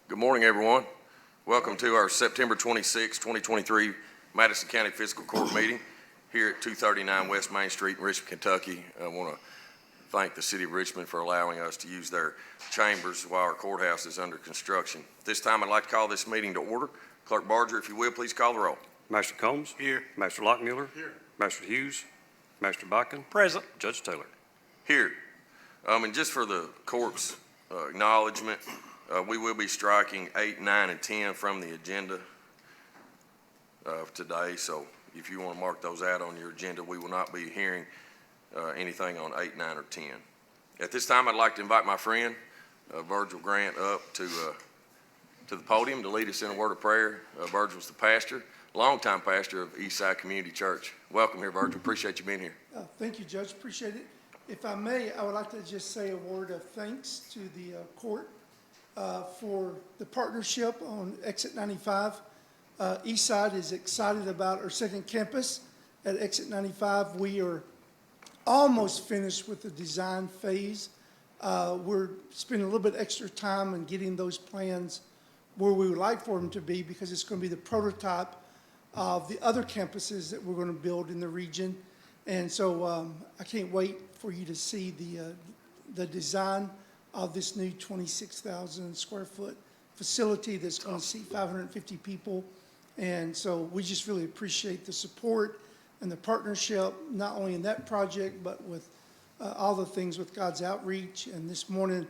Good morning, everyone. Welcome to our September 26, 2023 Madison County Fiscal Court meeting here at 239 West Main Street in Richmond, Kentucky. I want to thank the City of Richmond for allowing us to use their chambers while our courthouse is under construction. At this time, I'd like to call this meeting to order. Clerk Barger, if you will, please call the roll. Master Combs? Here. Master Lockmuller? Here. Master Hughes? Master Botkin? Present. Judge Taylor? Here. And just for the court's acknowledgement, we will be striking 8, 9, and 10 from the agenda today. So if you want to mark those out on your agenda, we will not be hearing anything on 8, 9, or 10. At this time, I'd like to invite my friend, Virgil Grant, up to the podium to lead us in a word of prayer. Virgil's the pastor, longtime pastor of Eastside Community Church. Welcome here, Virgil. Appreciate you being here. Thank you, Judge. Appreciate it. If I may, I would like to just say a word of thanks to the court for the partnership on Exit 95. Eastside is excited about our second campus at Exit 95. We are almost finished with the design phase. We're spending a little bit extra time in getting those plans where we would like for them to be, because it's going to be the prototype of the other campuses that we're going to build in the region. And so I can't wait for you to see the design of this new 26,000 square foot facility that's going to seat 550 people. And so we just really appreciate the support and the partnership, not only in that project, but with all the things with God's outreach. And this morning,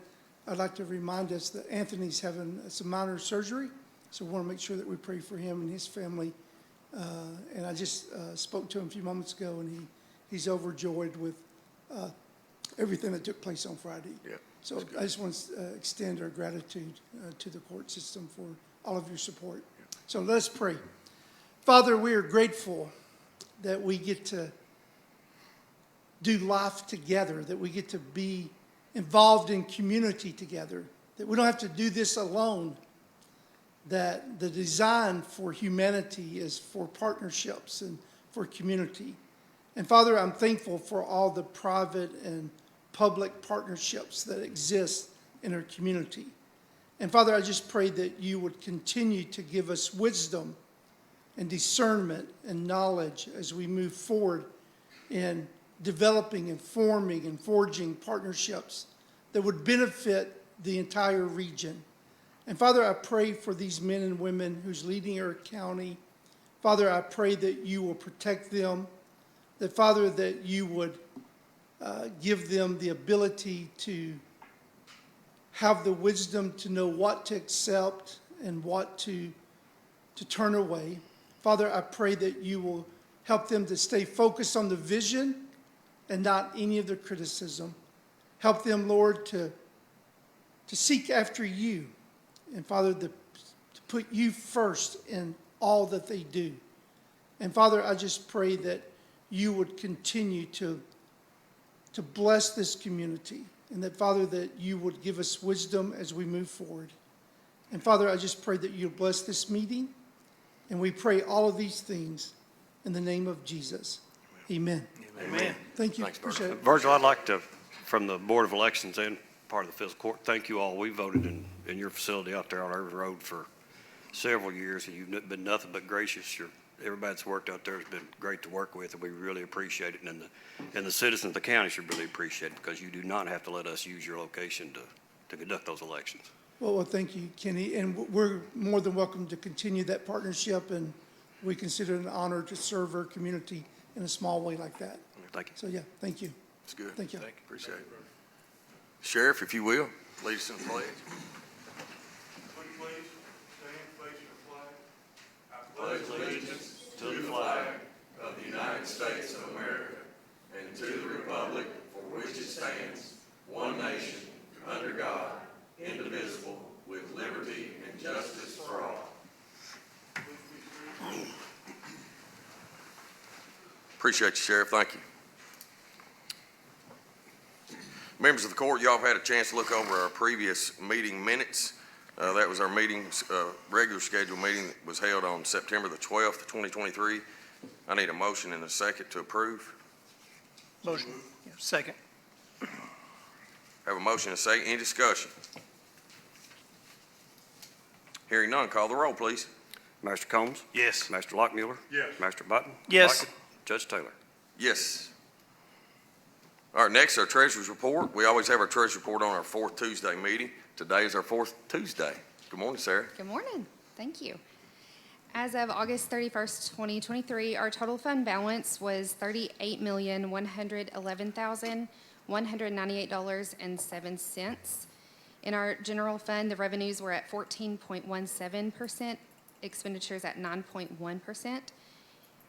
I'd like to remind us that Anthony's having some minor surgery. So we want to make sure that we pray for him and his family. And I just spoke to him a few moments ago, and he's overjoyed with everything that took place on Friday. Yeah, so I just want to extend our gratitude to the court system for all of your support. Yeah. So let's pray. Father, we are grateful that we get to do life together, that we get to be involved in community together, that we don't have to do this alone, that the design for humanity is for partnerships and for community. And Father, I'm thankful for all the private and public partnerships that exist in our community. And Father, I just pray that you would continue to give us wisdom and discernment and knowledge as we move forward in developing and forming and forging partnerships that would benefit the entire region. And Father, I pray for these men and women who's leading our county. Father, I pray that you will protect them, that Father, that you would give them the ability to have the wisdom to know what to accept and what to turn away. Father, I pray that you will help them to stay focused on the vision and not any of the criticism. Help them, Lord, to seek after you. And Father, to put you first in all that they do. And Father, I just pray that you would continue to bless this community. And that, Father, that you would give us wisdom as we move forward. And Father, I just pray that you bless this meeting. And we pray all of these things in the name of Jesus. Amen. Amen. Thank you. Thanks, Appreciate it. Virgil, I'd like to, from the Board of Elections and part of the Fiscal Court, thank you all. We voted in your facility out there on Irving Road for several years, and you've been nothing but gracious. Everybody that's worked out there has been great to work with, and we really appreciate it. And the citizens of the county should really appreciate it, because you do not have to let us use your location to conduct those elections. Well, thank you, Kenny. And we're more than welcome to continue that partnership, and we consider it an honor to serve our community in a small way like that. Thank you. So, yeah, thank you. It's good. Thank you. Appreciate it. Sheriff, if you will, lead us in the pledge. Would you please stand facing the flag? I Pledge allegiance to the flag of the United States of America and to the republic for which it stands, one nation, under God, indivisible, with liberty and justice for all. Appreciate you, Sheriff. Thank you. Members of the court, y'all have had a chance to look over our previous meeting minutes. That was our regular scheduled meeting that was held on September the 12th, 2023. I need a motion and a second to approve. Motion. Yeah, second. Have a motion and a second. Any discussion? Hearing none, call the roll, please. Master Combs? Yes. Master Lockmuller? Yes. Master Button? Yes. Lockett? Judge Taylor? Yes. All right, next, our treasurer's report. We always have our treasurer's report on our fourth Tuesday meeting. Today is our fourth Tuesday. Good morning, Sarah. Good morning. Thank you. As of August 31st, 2023, our total fund balance was $38,111,198.07. In our general fund, the revenues were at 14.17%, expenditures at 9.1%.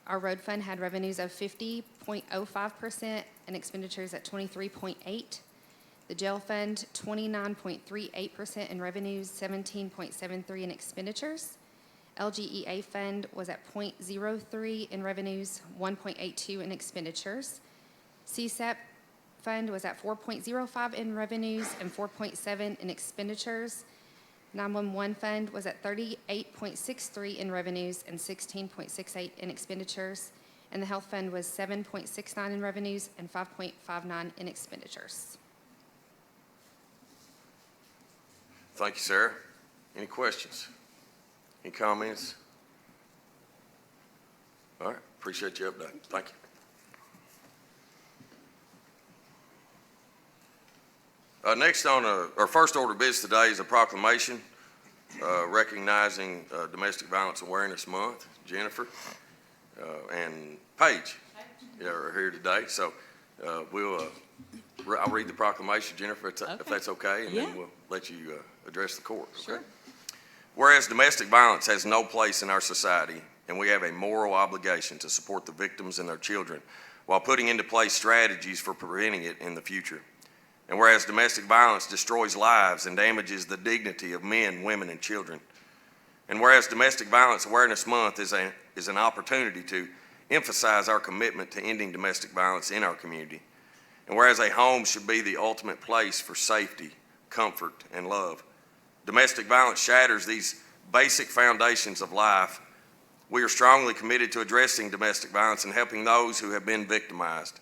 Our road fund had revenues of 50.05% and expenditures at 23.8%. The jail fund, 29.38% in revenues, 17.73% in expenditures. LGEA fund was at 0.03 in revenues, 1.82 in expenditures. CSAP fund was at 4.05 in revenues and 4.7 in expenditures. 911 fund was at 38.63 in revenues and 16.68 in expenditures. And the health fund was 7.69 in revenues and 5.59 in expenditures. Thank you, Sarah. Any questions? Any comments? All right, appreciate your update. Thank you. Next on our first order of business today is a proclamation recognizing Domestic Violence Awareness Month. Jennifer and Paige are here today, so I'll read the proclamation, Jennifer, if that's okay, and then we'll let you address the court. Okay? Sure. Whereas domestic violence has no place in our society, and we have a moral obligation to support the victims and their children while putting into place strategies for preventing it in the future. And whereas domestic violence destroys lives and damages the dignity of men, women, and children. And whereas Domestic Violence Awareness Month is an opportunity to emphasize our commitment to ending domestic violence in our community. And whereas a home should be the ultimate place for safety, comfort, and love. Domestic violence shatters these basic foundations of life. We are strongly committed to addressing domestic violence and helping those who have been victimized.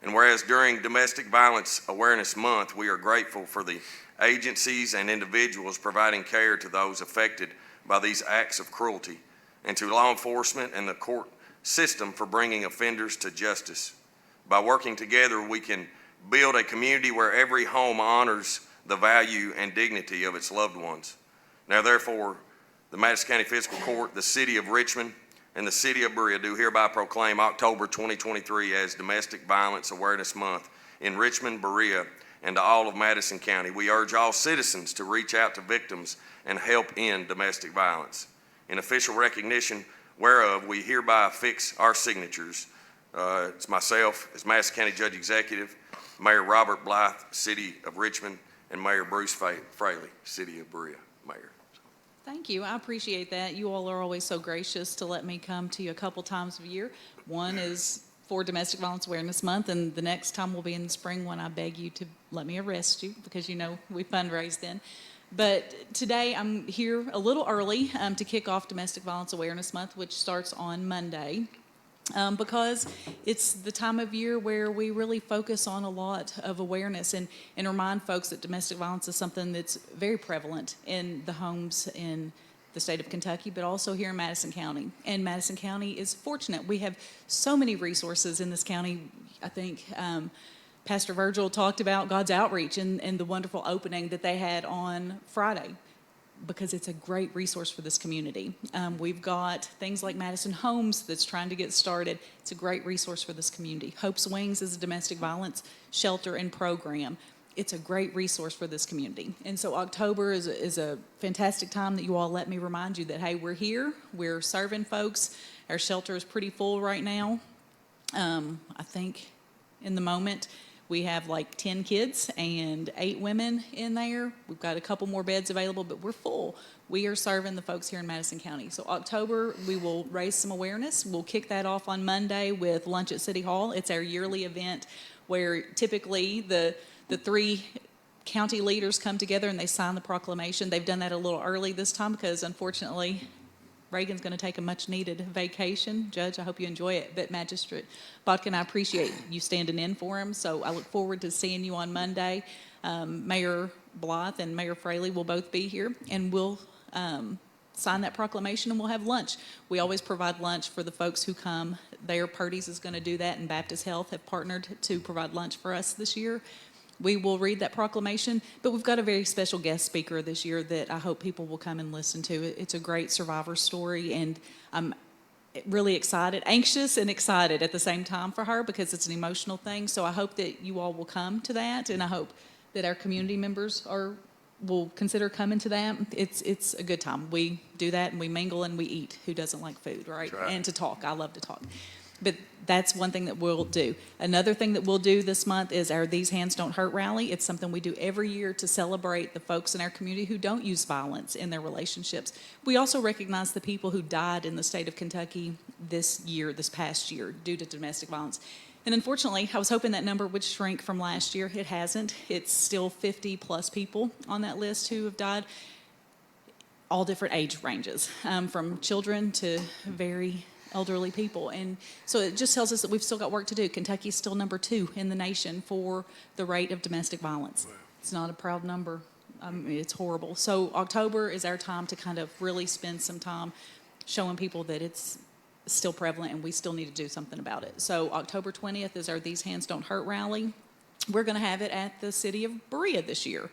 And whereas during Domestic Violence Awareness Month, we are grateful for the agencies and individuals providing care to those affected by these acts of cruelty, and to law enforcement and the court system for bringing offenders to justice. By working together, we can build a community where every home honors the value and dignity of its loved ones. Now, therefore, the Madison County Fiscal Court, the City of Richmond, and the City of Berea do hereby proclaim October 2023 as Domestic Violence Awareness Month in Richmond, Berea, and to all of Madison County. We urge all citizens to reach out to victims and help end domestic violence. In official recognition whereof, we hereby affix our signatures. It's myself, as Madison County Judge Executive, Mayor Robert Blythe, City of Richmond, and Mayor Bruce Fraley, City of Berea, Mayor. Thank you. I appreciate that. You all are always so gracious to let me come to you a couple times a year. One is for Domestic Violence Awareness Month, and the next time will be in the spring when I beg you to let me arrest you, because you know we fundraise then. But today I'm here a little early to kick off Domestic Violence Awareness Month, which starts on Monday. Because it's the time of year where we really focus on a lot of awareness and remind folks that domestic violence is something that's very prevalent in the homes in the state of Kentucky, but also here in Madison County. And Madison County is fortunate. We have so many resources in this county. I think Pastor Virgil talked about God's outreach and the wonderful opening that they had on Friday, because it's a great resource for this community. We've got things like Madison Homes that's trying to get started. It's a great resource for this community. Hope's Wings is a domestic violence shelter and program. It's a great resource for this community. And so October is a fantastic time that you all let me remind you that, hey, we're here, we're serving folks. Our shelter is pretty full right now. I think in the moment, we have like 10 kids and 8 women in there. We've got a couple more beds available, but we're full. We are serving the folks here in Madison County. So October, we will raise some awareness. We'll kick that off on Monday with lunch at City Hall. It's our yearly event where typically the 3 county leaders come together and they sign the proclamation. They've done that a little early this time because unfortunately Reagan's going to take a much-needed vacation. Judge, I hope you enjoy it. But Magistrate Botkin, I appreciate you standing in for him, so I look forward to seeing you on Monday. Mayor Blythe and Mayor Fraley will both be here, and we'll sign that proclamation and we'll have lunch. We always provide lunch for the folks who come. Their Purdy's is going to do that, and Baptist Health have partnered to provide lunch for us this year. We will read that proclamation, but we've got a very special guest speaker this year that I hope people will come and listen to. It's a great survivor story, and I'm really excited, anxious and excited at the same time for her because it's an emotional thing. So I hope that you all will come to that, and I hope that our community members will consider coming to that. It's a good time. We do that and we mingle and we eat. Who doesn't like food, right? That's right. And to talk. I love to talk. But that's one thing that we'll do. Another thing that we'll do this month is our These Hands Don't Hurt rally. It's something we do every year to celebrate the folks in our community who don't use violence in their relationships. We also recognize the people who died in the state of Kentucky this past year, due to domestic violence. And unfortunately, I was hoping that number would shrink from last year. It hasn't. It's still 50 plus people on that list who have died, all different age ranges, from children to very elderly people. And so it just tells us that we've still got work to do. Kentucky's still number 2 in the nation for the rate of domestic violence. Wow. It's not a proud number. It's horrible. So October is our time to kind of really spend some time showing people that it's still prevalent and we still need to do something about it. So October 20th is our These Hands Don't Hurt rally. We're going to have it at the city of Berea this year,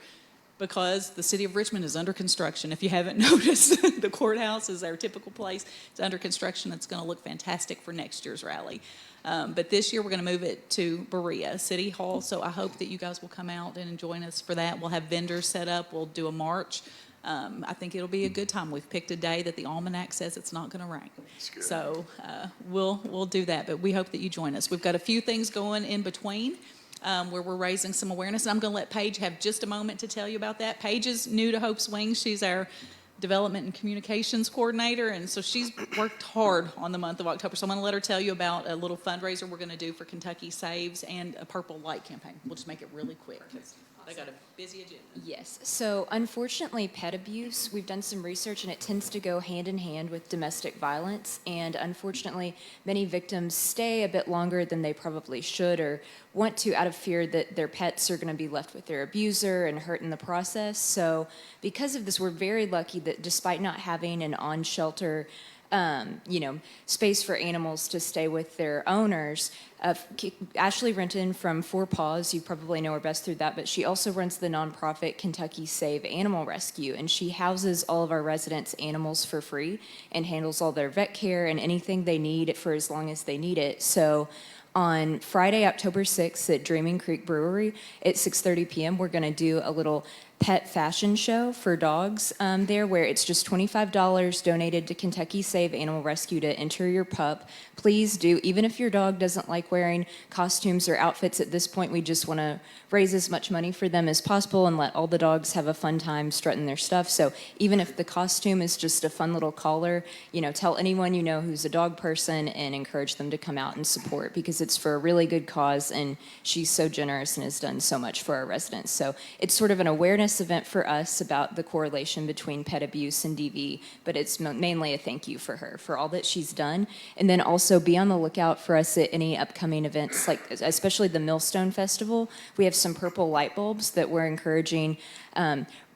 because the city of Richmond is under construction. If you haven't noticed, the courthouse is our typical place. It's under construction. It's going to look fantastic for next year's rally. But this year we're going to move it to Berea City Hall. So I hope that you guys will come out and join us for that. We'll have vendors set up. We'll do a march. I think it'll be a good time. We've picked a day that the almanac says it's not going to rain. So we'll do that. But we hope that you join us. We've got a few things going in between. Where we're raising some awareness. And I'm going to let Paige have just a moment to tell you about that. Paige is new to Hope's Wings. She's our development and communications coordinator, and so she's worked hard on the month of October. So I'm going to let her tell you about a little fundraiser we're going to do for Kentucky Saves and a Purple Light campaign. We'll just make it really quick because they got a busy agenda. Yes. So unfortunately, pet abuse, we've done some research, and it tends to go hand in hand with domestic violence. And unfortunately, many victims stay a bit longer than they probably should or want to, out of fear that their pets are going to be left with their abuser and hurt in the process. So because of this, we're very lucky that despite not having an on-shelter space for animals to stay with their owners. Ashley Renton from Four Paws, you probably know her best through that, but she also runs the nonprofit Kentucky Save Animal Rescue, and she houses all of our residents' animals for free and handles all their vet care and anything they need for as long as they need it. So on Friday, October 6th at Dreaming Creek Brewery at 6:30 p.m., we're going to do a little pet fashion show for dogs there, where it's just $25 donated to Kentucky Save Animal Rescue to enter your pup. Please do, even if your dog doesn't like wearing costumes or outfits at this point, we just want to raise as much money for them as possible and let all the dogs have a fun time strutting their stuff. So even if the costume is just a fun little collar, tell anyone you know who's a dog person and encourage them to come out and support, because it's for a really good cause, and she's so generous and has done so much for our residents. So it's sort of an awareness event for us about the correlation between pet abuse and DV, but it's mainly a thank you for her for all that she's done. And then also be on the lookout for us at any upcoming events, like especially the Millstone Festival. We have some purple light bulbs that we're encouraging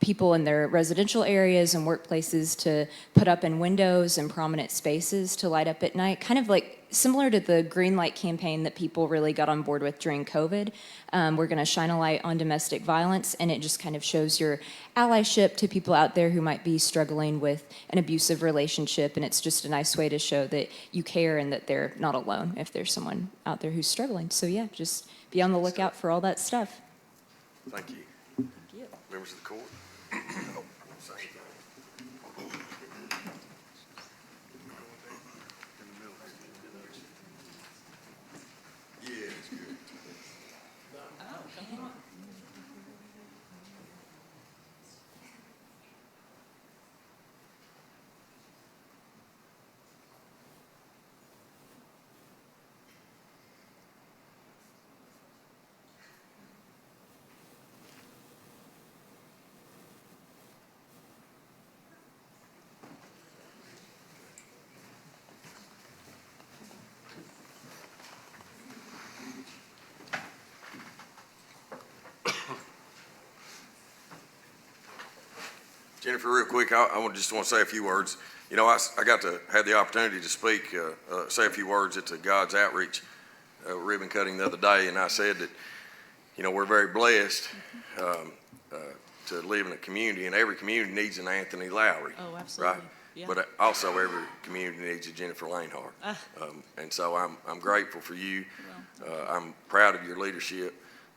people in their residential areas and workplaces to put up in windows and prominent spaces to light up at night, kind of like similar to the green light campaign that people really got on board with during COVID. We're going to shine a light on domestic violence, and it just kind of shows your allyship to people out there who might be struggling with an abusive relationship, and it's just a nice way to show that you care and that they're not alone if there's someone out there who's struggling. So yeah, just be on the lookout for all that stuff. Thank you. Thank you. Members of the court? Oh, same thing. Yeah, it's good. Jennifer, real quick, I just want to say a few words. You know, I got to have the opportunity to speak, say a few words at the God's Outreach ribbon cutting the other day, and I said that, you know, we're very blessed to live in a community, and every community needs an Anthony Lowry. Oh, absolutely. Right? Yeah. But also every community needs a Jennifer Lanehart. And so I'm grateful for you. I'm proud of your leadership.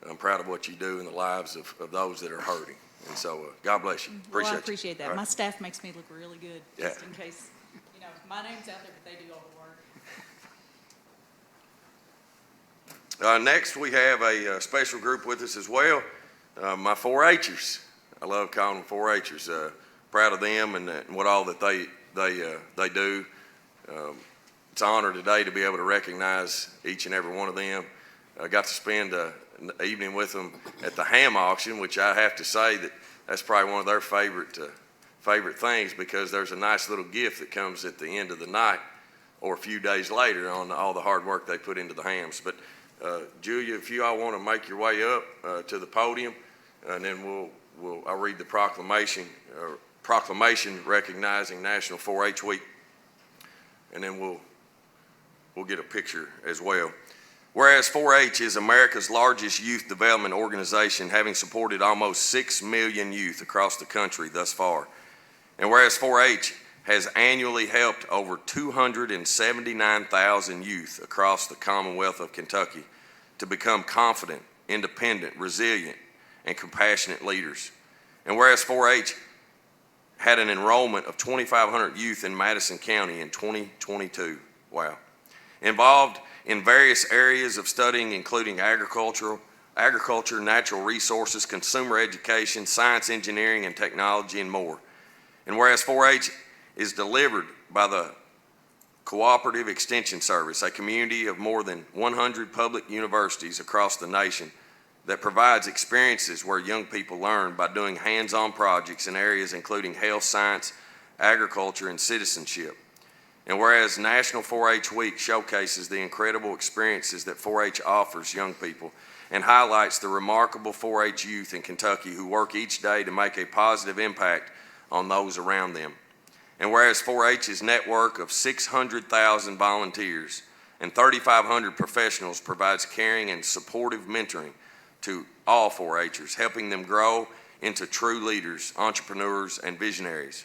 I'm proud of what you do in the lives of those that are hurting. And so God bless you. Appreciate Well, I you. appreciate that. All right. My staff makes me look really good, Yeah. just in case, you know, my name's out there, but they do all the work. Next, we have a special group with us as well, my 4-H'ers. I love calling them 4-H'ers. Proud of them and what all that they do. It's an honor today to be able to recognize each and every one of them. I got to spend an evening with them at the ham auction, which I have to say that's probably one of their favorite things, because there's a nice little gift that comes at the end of the night or a few days later on all the hard work they put into the hams. But Julia, if you all want to make your way up to the podium, and then I'll read the proclamation recognizing National 4-H Week, and then we'll get a picture as well. Whereas 4-H is America's largest youth development organization, having supported almost 6 million youth across the country thus far. And whereas 4-H has annually helped over 279,000 youth across the Commonwealth of Kentucky to become confident, independent, resilient, and compassionate leaders. And whereas 4-H had an enrollment of 2,500 youth in Madison County in 2022. Wow. Involved in various areas of studying, including agriculture, natural resources, consumer education, science, engineering, and technology, and more. And whereas 4-H is delivered by the Cooperative Extension Service, a community of more than 100 public universities across the nation that provides experiences where young people learn by doing hands-on projects in areas including health, science, agriculture, and citizenship. And whereas National 4-H Week showcases the incredible experiences that 4-H offers young people and highlights the remarkable 4-H youth in Kentucky who work each day to make a positive impact on those around them. And whereas 4-H's network of 600,000 volunteers and 3,500 professionals provides caring and supportive mentoring to all 4-H'ers, helping them grow into true leaders, entrepreneurs, and visionaries.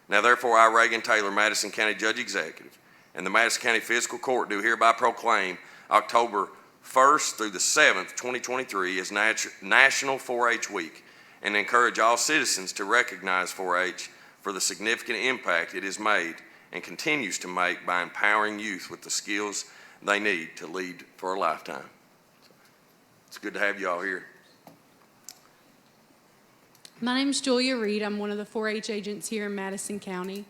Now, therefore, I, Reagan Taylor, Madison County Judge Executive, and the Madison County Fiscal Court do hereby proclaim October 1st through the 7th, 2023 as National 4-H Week, and encourage all citizens to recognize 4-H for the significant impact it has made and continues to make by empowering youth with the skills they need to lead for a lifetime. It's good to have you all here. My name's Julia Reed. I'm one of the 4-H agents here in Madison County.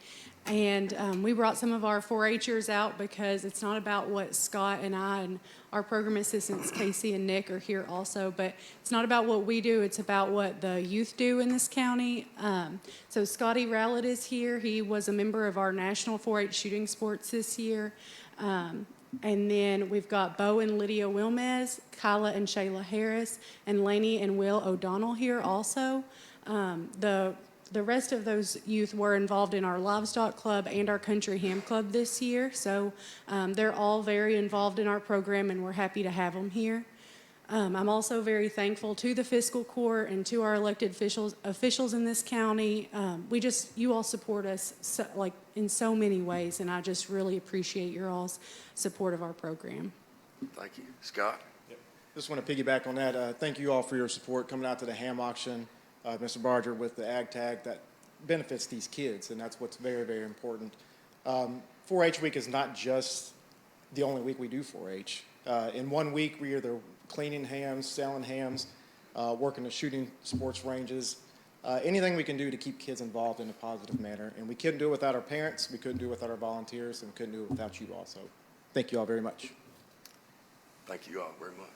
And we brought some of our 4-H'ers out because it's not about what Scott and I and our program assistants, Casey and Nick, are here also, but it's not about what we do, it's about what the youth do in this county. So Scotty Rowlett is here. He was a member of our National 4-H shooting sports this year. And then we've got Bo and Lydia Wilmez, Kyla and Shayla Harris, and Laney and Will O'Donnell here also. The rest of those youth were involved in our livestock club and our country ham club this year. So they're all very involved in our program, and we're happy to have them here. I'm also very thankful to the fiscal court and to our elected officials in this county. You all support us in so many ways, and I just really appreciate your all's support of our program. Thank you. Scott? Just want to piggyback on that. Thank you all for your support coming out to the ham auction. Mr. Barger with the ag tag that benefits these kids, and that's what's very, very important. 4-H week is not just the only week we do 4-H. In 1 week, we're either cleaning hams, selling hams, working the shooting sports ranges, anything we can do to keep kids involved in a positive manner. And we couldn't do it without our parents, we couldn't do it without our volunteers, and we couldn't do it without you all. So thank you all very much. Thank you all very much.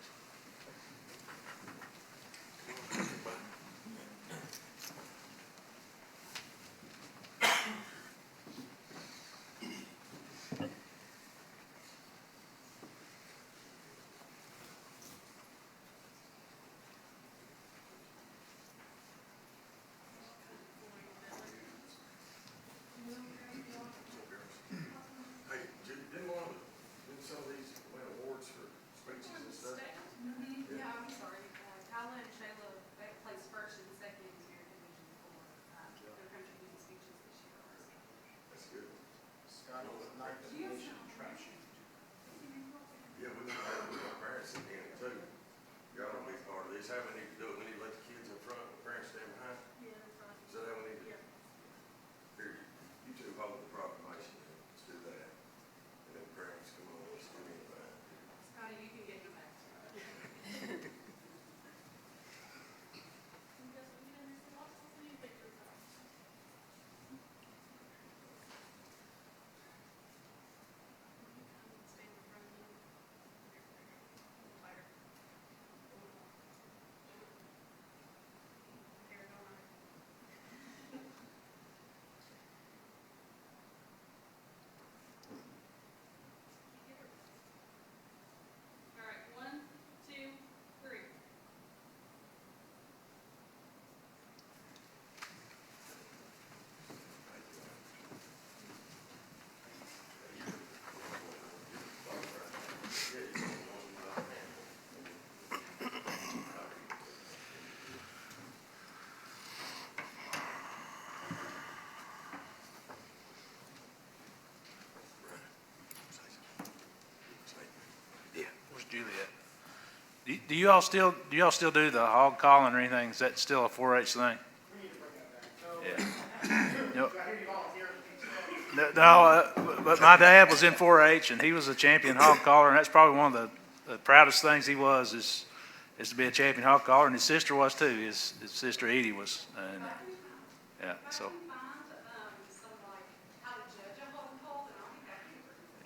do y'all still do the hog calling or anything? Is that still a 4-H thing? Yeah. No, but my dad was in 4-H and he was a champion hog caller, and that's probably one of the proudest things he was is to be a champion hog caller, and his sister was too. His sister Edie was, and yeah, so.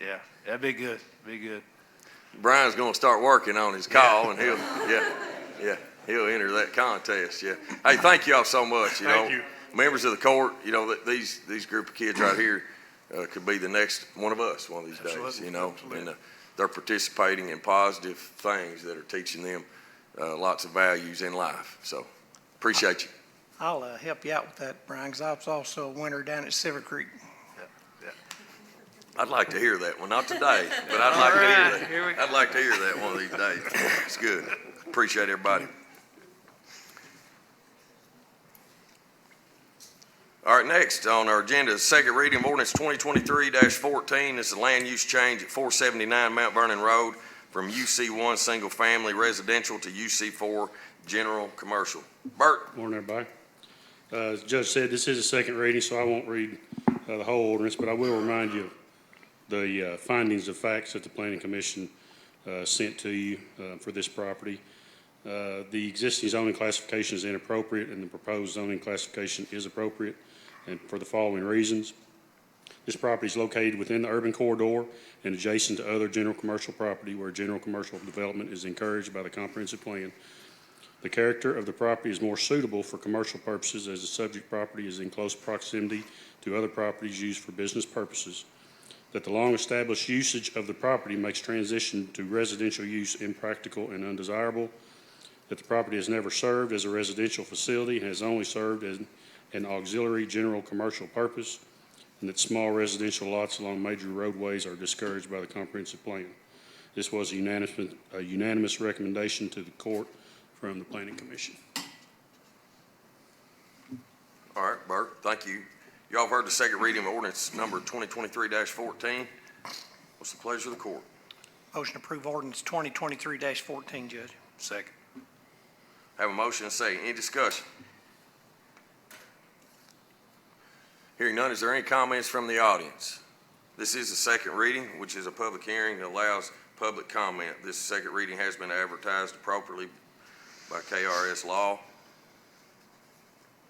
Yeah, that'd be good. Be good. Brian's gonna start working on his call, and he'll enter that contest, yeah. Hey, thank y'all so much, you know. Thank you. Members of the court, you know, that these group of kids right here, could be the next one of us one of these days, Absolutely, you know. absolutely. And, they're participating in positive things that are teaching them, lots of values in life, so appreciate you. I'll help you out with that, Brian, because I was also a winner down at Silver Creek. I'd like to hear that one, not today, but I'd like to hear that. I'd like to hear that one of these days. It's good. Appreciate everybody. All right, next on our agenda is second reading of ordinance 2023-14. This is a land use change at 479 Mount Vernon Road from UC1 Single Family Residential to UC4 General Commercial. Bert? Morning, everybody. As the judge said, this is a second reading, so I won't read the whole ordinance, but I will remind you of the findings of facts that the Planning Commission sent to you for this property. The existing zoning classification is inappropriate, and the proposed zoning classification is appropriate, and for the following reasons. This property is located within the urban corridor and adjacent to other general commercial property where general commercial development is encouraged by the comprehensive plan. The character of the property is more suitable for commercial purposes as the subject property is in close proximity to other properties used for business purposes. That the long-established usage of the property makes transition to residential use impractical and undesirable. That the property has never served as a residential facility and has only served as an auxiliary general commercial purpose, and that small residential lots along major roadways are discouraged by the comprehensive plan. This was a unanimous recommendation to the court from the Planning Commission. All right, Bert, thank you. Y'all have heard the second reading of ordinance number 2023-14. What's the pleasure of the court? Motion to approve ordinance 2023-14, Judge. Second. Have a motion and a second. Any discussion? Hearing none, is there any comments from the audience? This is the second reading, which is a public hearing that allows public comment. This second reading has been advertised appropriately by KRS law.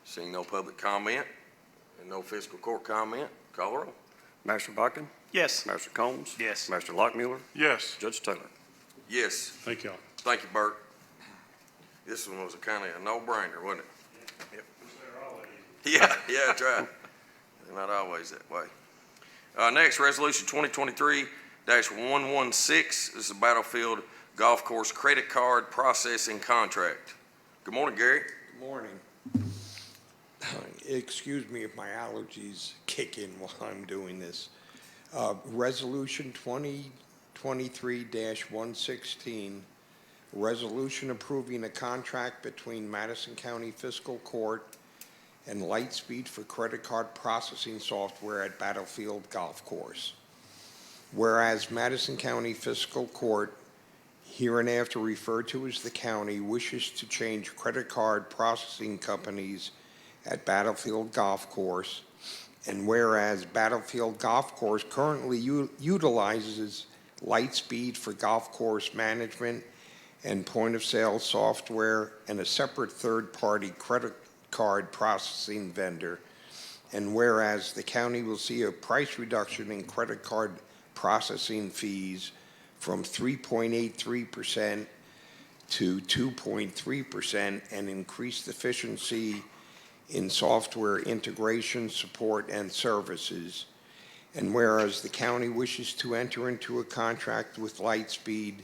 Seeing no public comment and no fiscal court comment, call the roll. Master Buckin, Yes. Master Combs. Yes. Master Lockmuller, Yes. Judge Taylor. Yes, Thank y'all. thank you, Bert. This one was a kind of a no-brainer, wasn't it? Yep. Yeah, that's right. Not always that way. Next, resolution 2023-116. This is a Battlefield Golf Course credit card processing contract. Good morning, Gary. Good morning. Excuse me if my allergies kick in while I'm doing this. Resolution 2023-116, resolution approving a contract between Madison County Fiscal Court and Lightspeed for credit card processing software at Battlefield Golf Course. Whereas Madison County Fiscal Court, hereinafter referred to as the county, wishes to change credit card processing companies at Battlefield Golf Course, and whereas Battlefield Golf Course currently utilizes Lightspeed for golf course management and point-of-sale software and a separate third-party credit card processing vendor, and whereas the county will see a price reduction in credit card processing fees from 3.83% to 2.3% and increased efficiency in software integration, support, and services. And whereas the county wishes to enter into a contract with Lightspeed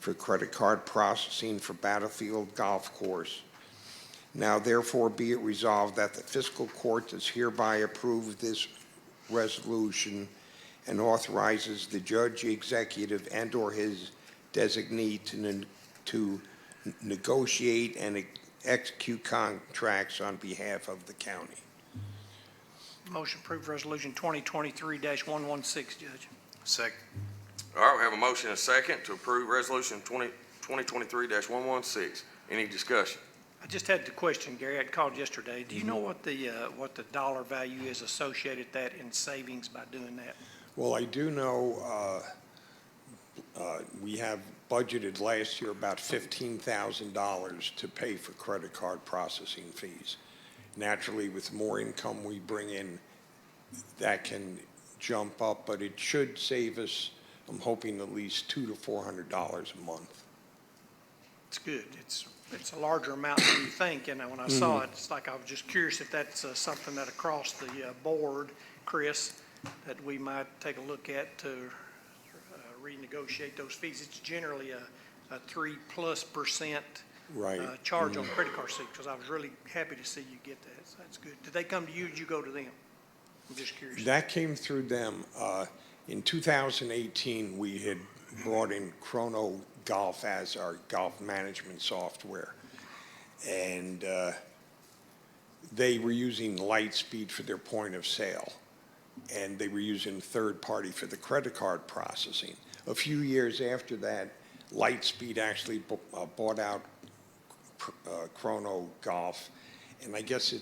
for credit card processing for Battlefield Golf Course. Now therefore be it resolved that the fiscal court does hereby approve this resolution and authorizes the judge, executive, and/or his designee to negotiate and execute contracts on behalf of the county. Motion to approve resolution 2023-116, Judge. Second. All right, we have a motion and a second to approve resolution 2023-116. Any discussion? I just had the question, Gary, I called yesterday. Do you know what the dollar value is associated with that in savings by doing that? Well, I do know we have budgeted last year about $15,000 to pay for credit card processing fees. Naturally, with more income we bring in, that can jump up, but it should save us, I'm hoping, at least $200 to $400 a month. It's good. It's a larger amount than you think, and when I saw it, it's like I was just curious if that's something that across the board, Chris, that we might take a look at to renegotiate those fees. It's generally a 3+% Right. charge on credit card fees, because I was really happy to see you get that. So that's good. Did they come to you, or did you go to them? I'm just curious. That came through them. In 2018, we had brought in Chrono Golf as our golf management software. And they were using Lightspeed for their point of sale. And they were using third party for the credit card processing. A few years after that, Lightspeed actually bought out Chrono Golf. And I guess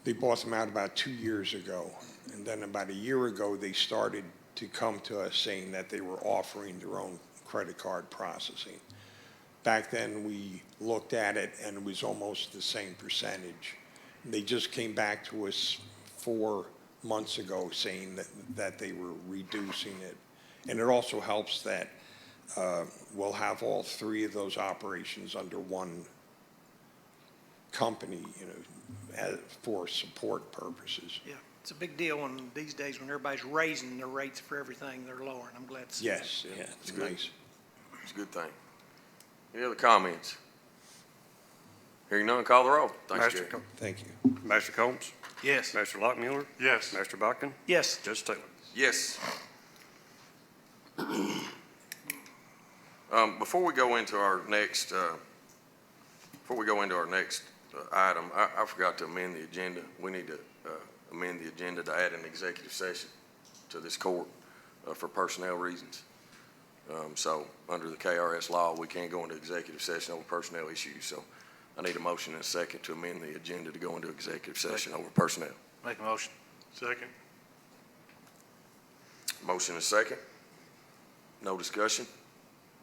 they bought them out about 2 years ago. And then about a year ago, they started to come to us saying that they were offering their own credit card processing. Back then, we looked at it, and it was almost the same percentage. They just came back to us 4 months ago saying that they were reducing it. And it also helps that we'll have all 3 of those operations under one company, for support purposes. Yeah, it's a big deal these days when everybody's raising their rates for everything, they're lowering. I'm glad to see that. Yes, yeah, it's good. nice. It's a good thing. Any other comments? Hearing none, call the roll. Thanks, Jerry. Thank you. Master Combs? Yes. Master Lockmuller? Yes. Master Botkin? Yes. Judge Taylor? Yes. Before we go into our next item, I forgot to amend the agenda. We need to amend the agenda to add an executive session to this court for personnel reasons. So under the KRS law, we can't go into executive session over personnel issues. So I need a motion and a second to amend the agenda to go into executive session over personnel. Make a motion. Second. Motion and a second. No discussion.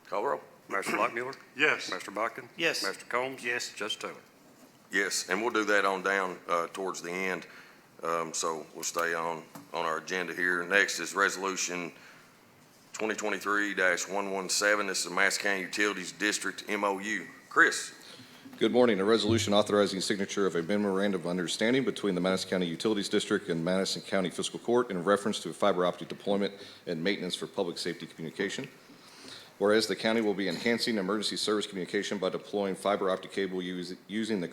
Call the roll. Master Lockmuller? Yes. Master Botkin? Yes. Master Combs? Yes. Judge Taylor? Yes, and we'll do that on down towards the end. So we'll stay on our agenda here. Next is Resolution 2023-117. This is the Madison County Utilities District MOU. Chris. Good morning. A resolution authorizing signature of a memorandum of understanding between the Madison County Utilities District and Madison County Fiscal Court in reference to fiber optic deployment and maintenance for public safety communication. Whereas the county will be enhancing emergency service communication by deploying fiber optic cable using the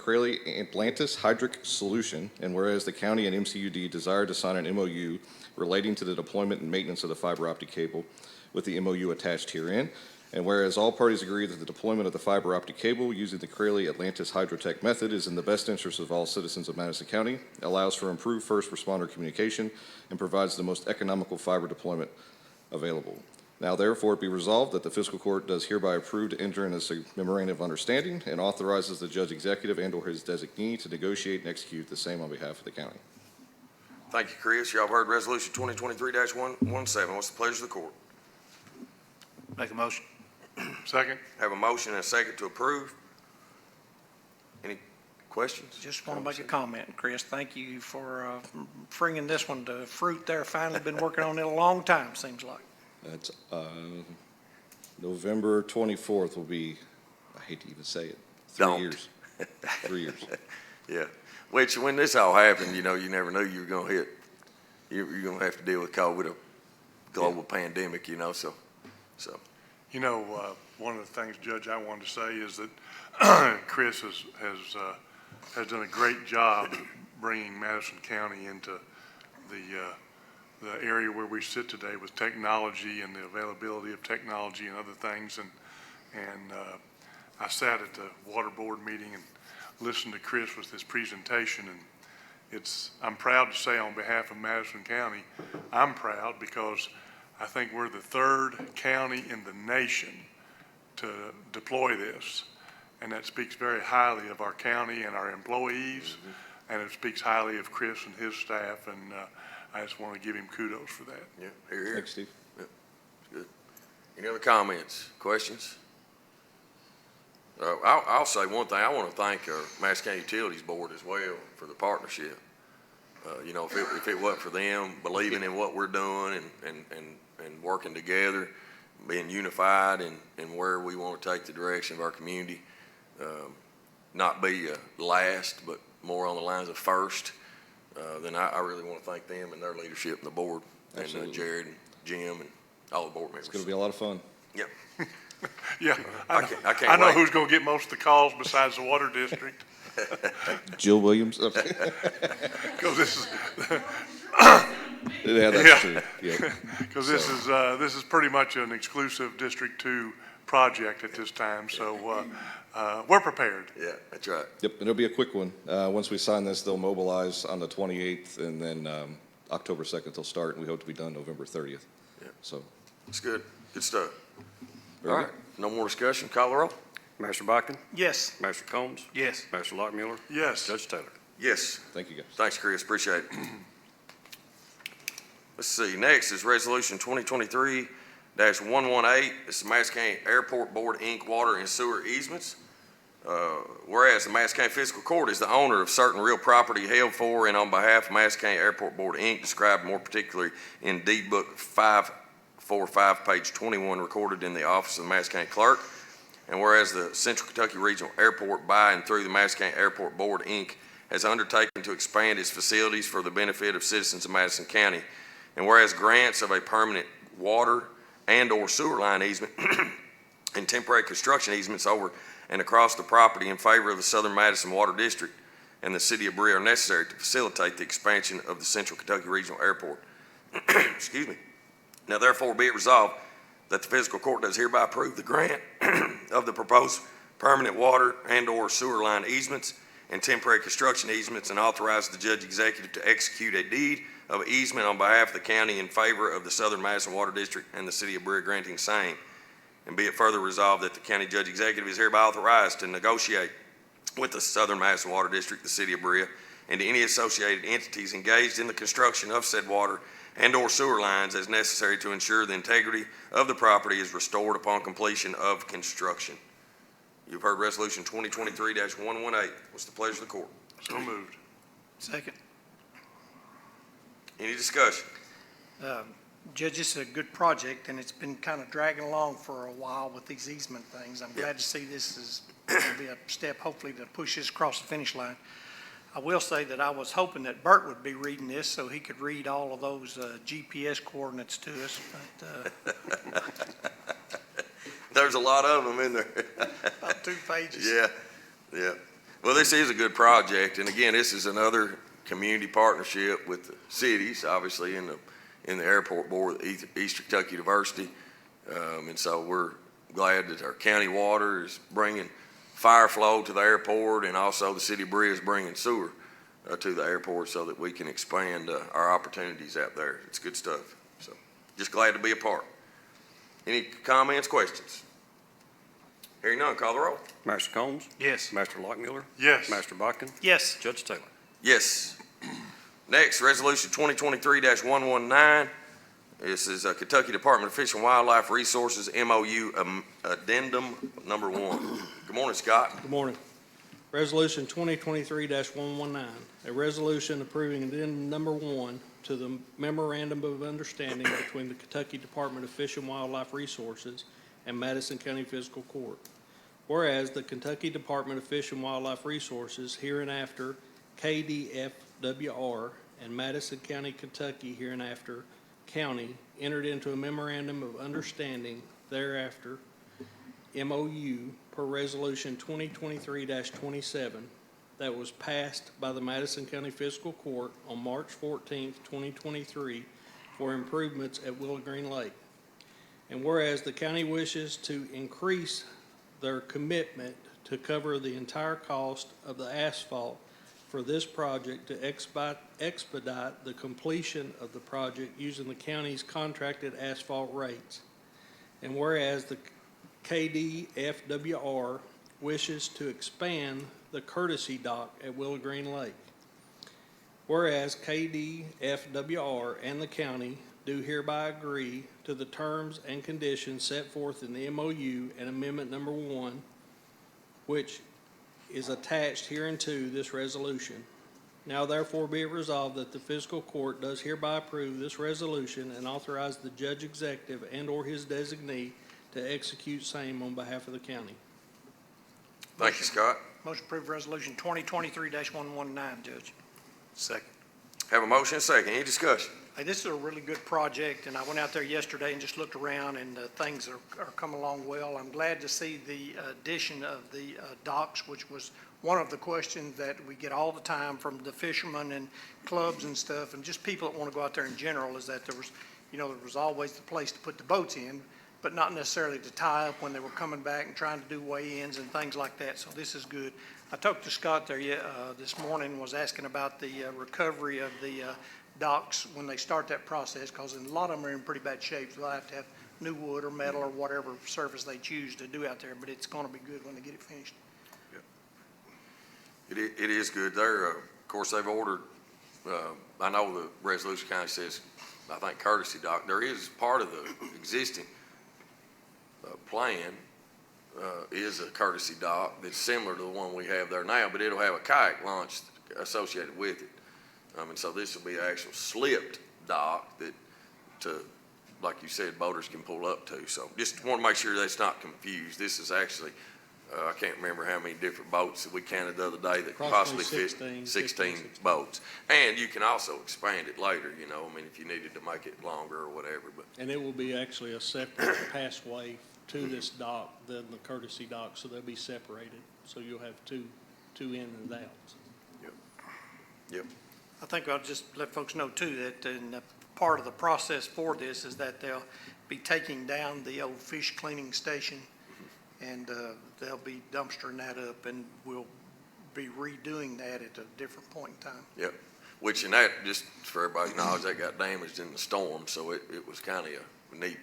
Atlantis Hydric solution, and whereas the county and MCUD desire to sign an MOU relating to the deployment and maintenance of the fiber optic cable with the MOU attached herein, and whereas all parties agree that the deployment of the fiber optic cable using the Craley Atlantis Hydrotech method is in the best interest of all citizens of Madison County, allows for improved first responder communication, and provides the most economical fiber deployment available. Now therefore be resolved that the fiscal court does hereby approve to enter into this memorandum of understanding and authorizes the judge executive and/or his designee to negotiate and execute the same on behalf of the county. Thank you, Chris. Y'all heard Resolution 2023-117. What's the pleasure of the court? Make a motion. Second. Have a motion and a second to approve. Any questions? Just want to make a comment, Chris. Thank you for bringing this one to fruit there. Finally been working on it a long time, seems like. That's November 24th will be, I hate to even say it, 3 Don't. years. 3 years. Yeah. Which, when this all happened, you never knew you were going to hit. You're going to have to deal with COVID, a global pandemic, so. One of the things, Judge, I wanted to say is that Chris has done a great job bringing Madison County into the area where we sit today with technology and the availability of technology and other things. And I sat at the water board meeting and listened to Chris with his presentation, and I'm proud to say on behalf of Madison County, I'm proud because I think we're the 3rd county in the nation to deploy this. And that speaks very highly of our county and our employees, and it speaks highly of Chris and his staff, and I just want to give him kudos for that. Yeah, here. Thanks, Steve. Yeah, good. Any other comments, questions? I'll say one thing. I want to thank our Madison County Utilities Board as well for the partnership. You know, if it wasn't for them believing in what we're doing and working together, being unified in where we want to take the direction of our community, not be last, but more on the lines of first, then I really want to thank them and their leadership and the board, Absolutely. and Jared and Jim and all the board members. It's going to be a lot of fun. Yep. Yeah, I can't I know wait. who's going to get most of the calls besides the Water District, Jill Williams? because this is, Yeah, that's true. Yeah. because this is pretty much an exclusive District 2 project at this time, so we're prepared. Yeah, that's right. Yep, and it'll be a quick one. Once we sign this, they'll mobilize on the 28th, and then October 2nd they'll start, and we hope to be done November 30th. Yeah. So, It's good. Good stuff. very All good. right, no more discussion. Call the roll. Master Botkin, Yes. Master Combs, Yes. Master Lockmuller, Yes. Judge Taylor. Yes. Thank you, guys. Thanks, Chris. Appreciate it. Let's see. Next is Resolution 2023-118. This is Madison County Airport Board, Inc. Water and Sewer Easements. Whereas the Madison County Fiscal Court is the owner of certain real property held for and on behalf of Madison County Airport Board, Inc., described more particularly in Deed Book 545, page 21, recorded in the office of the Madison County Clerk. And whereas the Central Kentucky Regional Airport by and through the Madison County Airport Board, Inc., has undertaken to expand its facilities for the benefit of citizens of Madison County. And whereas grants of a permanent water and/or sewer line easement and temporary construction easements over and across the property in favor of the Southern Madison Water District and the City of Berea are necessary to facilitate the expansion of the Central Kentucky Regional Airport. Excuse me. Now therefore be it resolved that the Fiscal Court does hereby approve the grant of the proposed permanent water and/or sewer line easements and temporary construction easements, and authorize the Judge Executive to execute a deed of easement on behalf of the county in favor of the Southern Madison Water District and the City of Berea granting same. And be it further resolved that the County Judge Executive is hereby authorized to negotiate with the Southern Madison Water District, the City of Berea, and any associated entities engaged in the construction of said water and/or sewer lines as necessary to ensure the integrity of the property is restored upon completion of construction. You've heard Resolution 2023-118. What's the pleasure of the court? So moved. Second. Any discussion? Judge, this is a good project, and it's been kind of dragging along for a while with these easement things. I'm glad to see this is going to be a step, hopefully, to push this across the finish line. I will say that I was hoping that Bert would be reading this so he could read all of those GPS coordinates to us, but There's a lot of them in there. about 2 pages. Yeah, yeah. Well, this is a good project, and again, this is another community partnership with the cities, obviously, in the airport board, Eastern Kentucky University. And so we're glad that our county water is bringing fire flow to the airport, and also the City of Berea is bringing sewer to the airport so that we can expand our opportunities out there. It's good stuff. So just glad to be a part. Any comments, questions? Hearing none, call the roll. Master Combs, Yes. Master Lockmuller, Yes. Master Botkin, Yes. Judge Taylor. Yes. Next, Resolution 2023-119. This is Kentucky Department of Fish and Wildlife Resources MOU Addendum Number 1. Good morning, Scott. Good morning. Resolution 2023-119, a resolution approving addendum number 1 to the Memorandum of Understanding between the Kentucky Department of Fish and Wildlife Resources and Madison County Fiscal Court. Whereas the Kentucky Department of Fish and Wildlife Resources, hereinafter KDFWR, and Madison County, Kentucky, hereinafter County, entered into a Memorandum of Understanding thereafter, MOU, per Resolution 2023-27, that was passed by the Madison County Fiscal Court on March 14th, 2023, for improvements at Willow Green Lake. And whereas the county wishes to increase their commitment to cover the entire cost of the asphalt for this project to expedite the completion of the project using the county's contracted asphalt rates. And whereas the KDFWR wishes to expand the courtesy dock at Willow Green Lake. Whereas KDFWR and the county do hereby agree to the terms and conditions set forth in the MOU and Amendment Number 1, which is attached hereunto this resolution. Now therefore be it resolved that the fiscal court does hereby approve this resolution and authorize the judge executive and/or his designee to execute same on behalf of the county. Thank you, Scott. Motion approved resolution 2023-119, Judge. Second. Have a motion and a second. Any discussion? Hey, this is a really good project, and I went out there yesterday and just looked around, and things are coming along well. I'm glad to see the addition of the docks, which was one of the questions that we get all the time from the fishermen and clubs and stuff, and just people that want to go out there in general, is that there was always the place to put the boats in, but not necessarily to tie up when they were coming back and trying to do weigh-ins and things like that. So this is good. I talked to Scott there this morning, was asking about the recovery of the docks when they start that process, because a lot of them are in pretty bad shape. So they'll have to have new wood or metal or whatever surface they choose to do out there, but it's going to be good when they get it finished. It is good. Of course, they've ordered, I know the resolution kind of says, I think courtesy dock. There is part of the existing plan is a courtesy dock that's similar to the one we have there now, but it'll have a kayak launch associated with it. And so this will be an actual slipped dock that, like you said, boaters can pull up to. So just want to make sure that's not confused. This is actually, I can't remember how many different boats that we counted the other day that could possibly fit 16 boats. And you can also expand it later, if you needed to make it longer or whatever. But And it will be actually a separate passway to this dock than the courtesy dock, so they'll be separated. So you'll have two in and outs. Yep. I think I'll just let folks know too that in part of the process for this is that they'll be taking down the old fish cleaning station, and they'll be dumpstering that up, and we'll be redoing that at a different point in time. Yep. Which, and that, just for everybody's knowledge, that got damaged in the storm, so it was kind of a need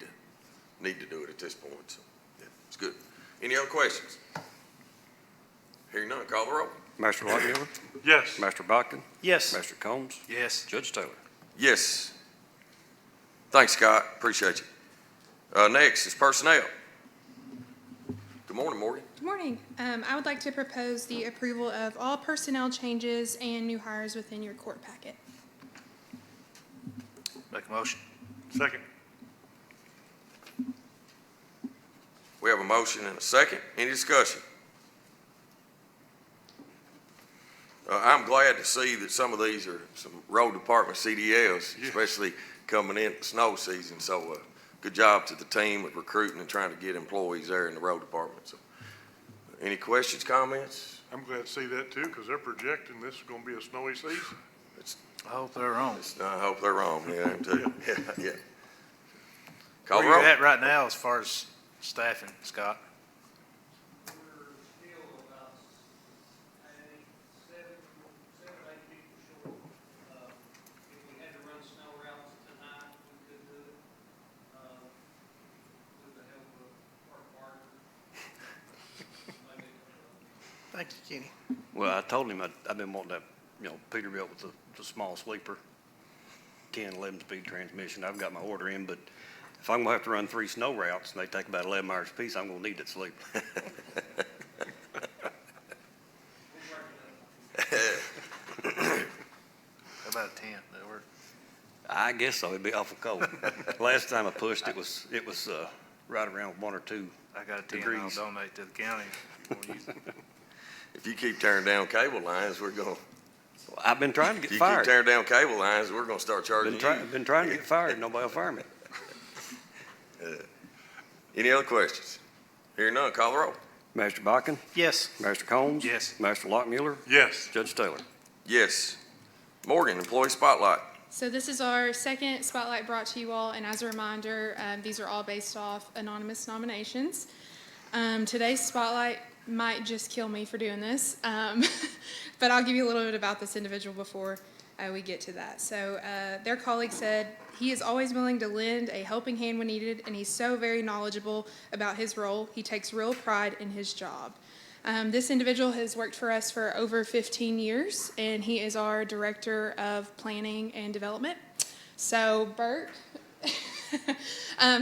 to do it at this point. So yeah, it's good. Any other questions? Hearing none, call the roll. Master Lockmiller, Yes. Master Bachman, Yes. Master Combs, Yes. Judge Taylor. Yes. Thanks, Scott. Appreciate you. Next is personnel. Good morning, Morgan. Good morning. I would like to propose the approval of all personnel changes and new hires within your court packet. Make a motion. Second. We have a motion and a second. Any discussion? I'm glad to see that some of these are some road department CDLs, especially coming in the snow season. So good job to the team with recruiting and trying to get employees there in the road department. So, any questions, comments? I'm glad to see that too, because they're projecting this is going to be a snowy season. I hope they're wrong. I hope they're wrong. Yeah, them too. Yeah. Call Where the you roll. at right now as far as staffing, Scott? Thank you, Kenny. Well, I told him I've been wanting that, Peterbilt with the small sleeper, 10, 11-speed transmission. I've got my order in, but if I'm gonna have to run 3 snow routes and they take about 11 hours apiece, I'm gonna need that sleeper. How about a 10? That work? I guess so. It'd be awful cold. Last time I pushed, it was right around 1 or 2 I got a 10 degrees. I'll donate to the county. If you wanna use it. If you keep tearing down cable lines, we're going. I've been trying to get You fired. keep tearing down cable lines, we're going to start charging you. Been trying to get fired. Nobody will fire me. Any other questions? Hearing none, call the roll. Master Bachman, Yes. Master Combs. Yes. Master Lockmiller, Yes. Judge Taylor. Yes. Morgan, employee spotlight. So this is our second spotlight brought to you all, and as a reminder, these are all based off anonymous nominations. Today's spotlight might just kill me for doing this, but I'll give you a little bit about this individual before we get to that. So their colleague said, he is always willing to lend a helping hand when needed, and he's so very knowledgeable about his role. He takes real pride in his job. This individual has worked for us for over 15 years, and he is our Director of Planning and Development. So Bert,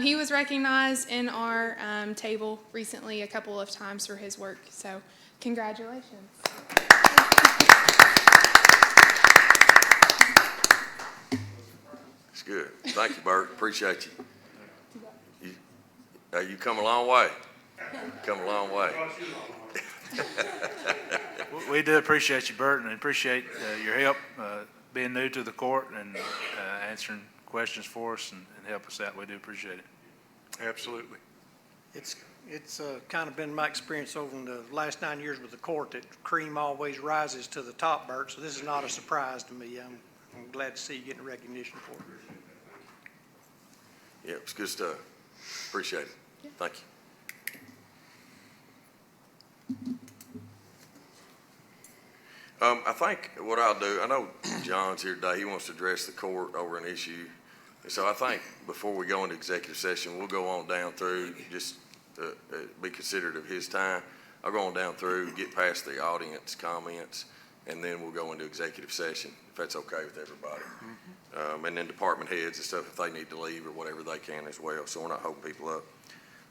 he was recognized in our table recently a couple of times for his work. So congratulations. It's good. Thank you, Bert. Appreciate you. You come a long way. Come a long way. We do appreciate you, Bert, and appreciate your help being new to the court and answering questions for us and help us out. We do appreciate it. Absolutely. It's kind of been my experience over in the last 9 years with the court that cream always rises to the top, Bert, so this is not a surprise to me. I'm glad to see you getting recognition for it. Yeah, it's good stuff. Appreciate it. Thank you. I think what I'll do, I know John's here today, he wants to address the court over an issue. And so I think before we go into executive session, we'll go on down through, just be considerate of his time. I'll go on down through, get past the audience comments, and then we'll go into executive session, if that's okay with everybody. And then department heads and stuff, if they need to leave or whatever they can as well, so we're not holding people up.